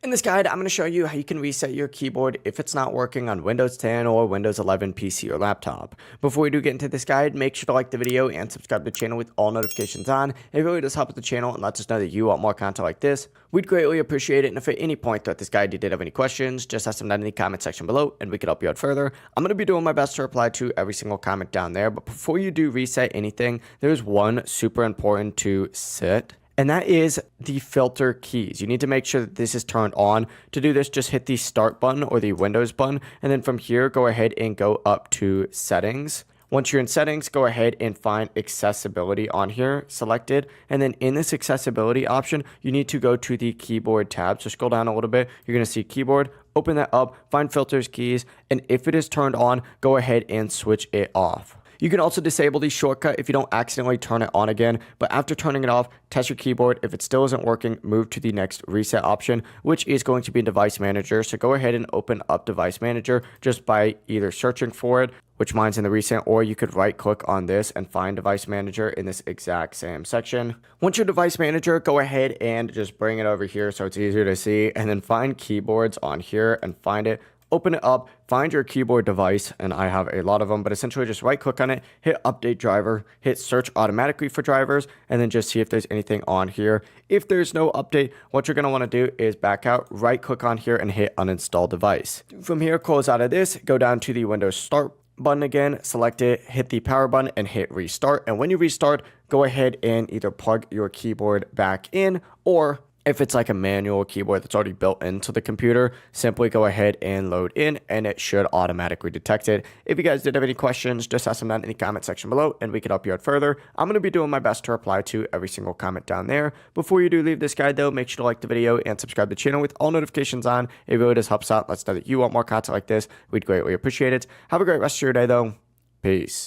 In this guide, I'm going to show you how you can reset your keyboard if it's not working on Windows 10 or Windows 11 PC or laptop. Before we do get into this guide, make sure to like the video and subscribe to the channel with all notifications on. It really does help with the channel and lets us know that you want more content like this. We'd greatly appreciate it, and if at any point throughout this guide you did have any questions, just ask them down in the comment section below and we could help you out further. I'm going to be doing my best to reply to every single comment down there, but before you do reset anything, there's one super important to set. And that is the filter keys. You need to make sure that this is turned on. To do this, just hit the start button or the Windows button. And then from here, go ahead and go up to settings. Once you're in settings, go ahead and find accessibility on here, selected. And then in this accessibility option, you need to go to the keyboard tab. So scroll down a little bit. You're going to see keyboard. Open that up, find filters keys. And if it is turned on, go ahead and switch it off. You can also disable the shortcut if you don't accidentally turn it on again, but after turning it off, test your keyboard. If it still isn't working, move to the next reset option, which is going to be in Device Manager. So go ahead and open up Device Manager just by either searching for it, which mine's in the recent, or you could right click on this and find Device Manager in this exact same section. Once your Device Manager, go ahead and just bring it over here so it's easier to see, and then find keyboards on here and find it. Open it up, find your keyboard device, and I have a lot of them, but essentially just right click on it, hit update driver, hit search automatically for drivers, and then just see if there's anything on here. If there's no update, what you're going to want to do is back out, right click on here, and hit uninstall device. From here, close out of this, go down to the Windows Start button again, select it, hit the power button, and hit restart. And when you restart, go ahead and either plug your keyboard back in, or if it's like a manual keyboard that's already built into the computer, simply go ahead and load in and it should automatically detect it. If you guys did have any questions, just ask them down in the comment section below and we can help you out further. I'm going to be doing my best to reply to every single comment down there. Before you do leave this guide though, make sure to like the video and subscribe to the channel with all notifications on. It really does help us out. Let's know that you want more content like this. We'd greatly appreciate it. Have a great rest of your day though. Peace.